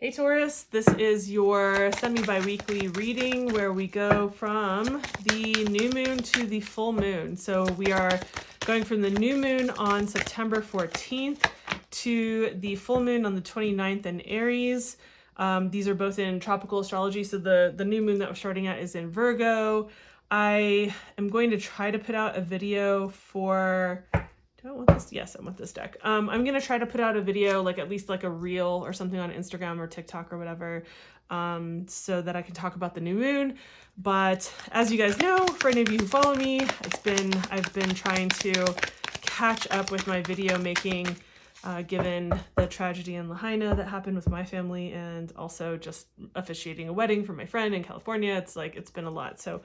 Hey Taurus, this is your semi-bi-weekly reading where we go from the new moon to the full moon. So we are going from the new moon on September 14th to the full moon on the 29th in Aries. These are both in tropical astrology. So the new moon that we're starting at is in Virgo. I am going to try to put out a video for... Do I want this? Yes, I want this deck. I'm going to try to put out a video, like at least like a reel or something on Instagram or TikTok or whatever, so that I can talk about the new moon. But as you guys know, for any of you who follow me, I've been trying to catch up with my video making, given the tragedy in Lahaina that happened with my family, and also just officiating a wedding for my friend in California. It's been a lot. So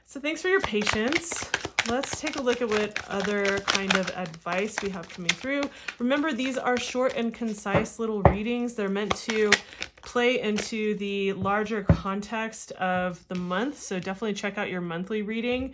thanks for your patience. Let's take a look at what other kind of advice we have coming through. Remember, these are short and concise little readings. They're meant to play into the larger context of the month. So definitely check out your monthly reading.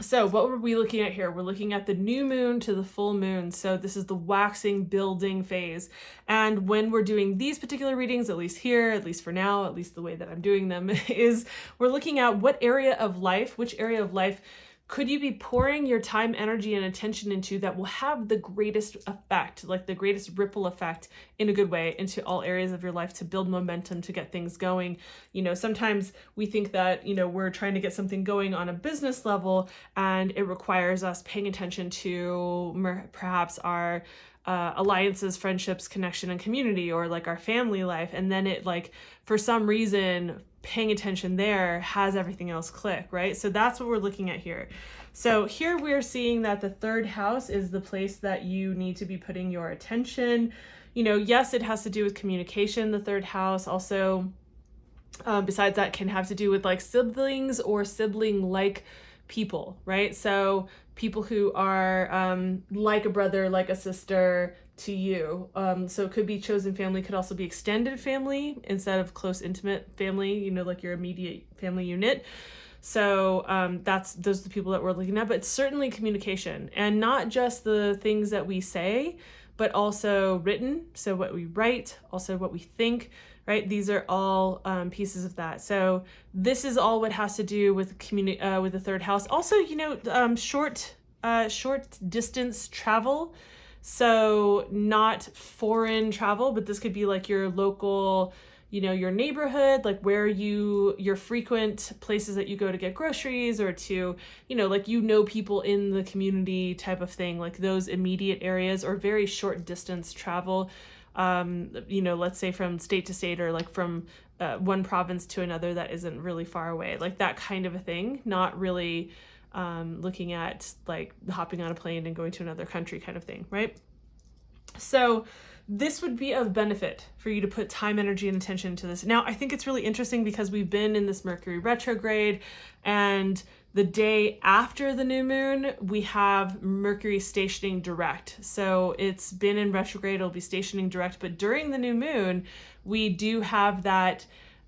So what were we looking at here? We're looking at the new moon to the full moon. So this is the waxing, building phase. And when we're doing these particular readings, at least here, at least for now, at least the way that I'm doing them, is we're looking at which area of life could you be pouring your time, energy, and attention into that will have the greatest effect, like the greatest ripple effect in a good way into all areas of your life to build momentum, to get things going. You know, sometimes we think that, you know, we're trying to get something going on a business level and it requires us paying attention to perhaps our alliances, friendships, connection, and community, or like our family life. And then it, like, for some reason, paying attention there has everything else click, right? So that's what we're looking at here. So here we're seeing that the third house is the place that you need to be putting your attention. You know, yes, it has to do with communication. The third house also, besides that, can have to do with like siblings or sibling-like people, right? So people who are like a brother, like a sister to you. So it could be chosen family, could also be extended family instead of close, intimate family, you know, like your immediate family unit. So those are the people that we're looking at, but certainly communication, and not just the things that we say, but also written. So what we write, also what we think, right? These are all pieces of that. So this is all what has to do with with the third house. Also, you know, short distance travel. So not foreign travel, but this could be like your local, you know, your neighborhood, like where your frequent places that you go to get groceries, or to, you know, like, you know, people in the community type of thing, like those immediate areas, or very short distance travel. You know, let's say from state to state, or like from one province to another that isn't really far away, like that kind of a thing. Not really looking at like hopping on a plane and going to another country kind of thing, right? So this would be of benefit for you to put time, energy, and attention to this. Now, I think it's really interesting because we've been in this Mercury retrograde, and the day after the new moon, we have Mercury stationing direct. So it's been in retrograde, it'll be stationing direct, but during the new moon, we do have that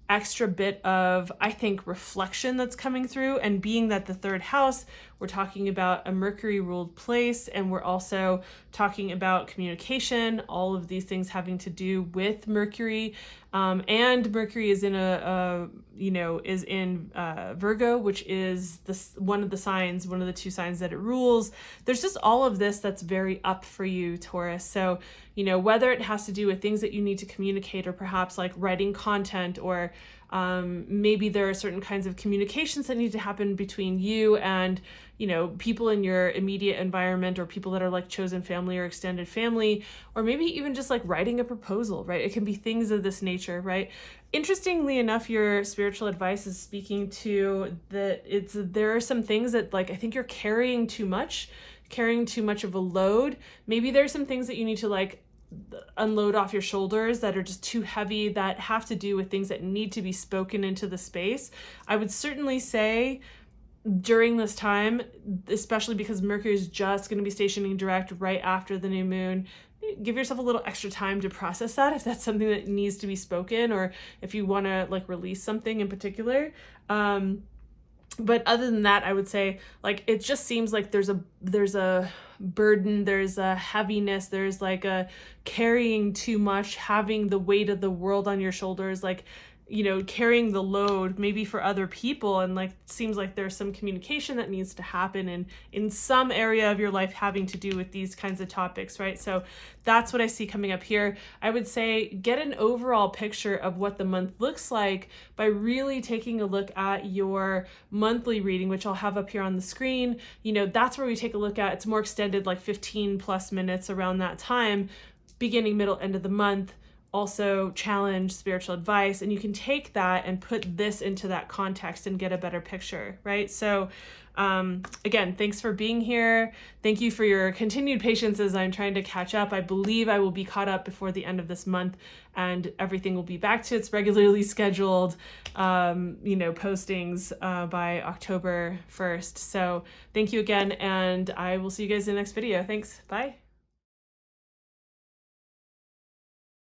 extra bit of, I think, reflection that's coming through. And being that the third house, we're talking about a Mercury ruled place, and we're also talking about communication, all of these things having to do with Mercury. And Mercury is in Virgo, which is one of the two signs that it rules. There's just all of this that's very up for you, Taurus. So, you know, whether it has to do with things that you need to communicate, or perhaps like writing content, or maybe there are certain kinds of communications that need to happen between you and, you know, people in your immediate environment, or people that are like chosen family or extended family, or maybe even just like writing a proposal, right? It can be things of this nature, right? Interestingly enough, your spiritual advice is speaking to that there are some things that, like, I think you're carrying too much of a load. Maybe there's some things that you need to like unload off your shoulders that are just too heavy, that have to do with things that need to be spoken into the space. I would certainly say during this time, especially because Mercury is just going to be stationing direct right after the new moon, give yourself a little extra time to process that, if that's something that needs to be spoken, or if you want to like release something in particular. But other than that, I would say, like, it just seems like there's a burden, there's a heaviness, there's like a carrying too much, having the weight of the world on your shoulders, like, you know, carrying the load maybe for other people. And like, it seems like there's some communication that needs to happen in some area of your life having to do with these kinds of topics, right? So that's what I see coming up here. I would say get an overall picture of what the month looks like by really taking a look at your monthly reading, which I'll have up here on the screen. You know, that's where we take a look at, it's more extended, like 15 plus minutes around that time, beginning, middle, end of the month. Also challenge, spiritual advice, and you can take that and put this into that context and get a better picture, right? So again, thanks for being here. Thank you for your continued patience as I'm trying to catch up. I believe I will be caught up before the end of this month, and everything will be back to its regularly scheduled, you know, postings by October 1st. So thank you again, and I will see you guys in the next video. Thanks. Bye.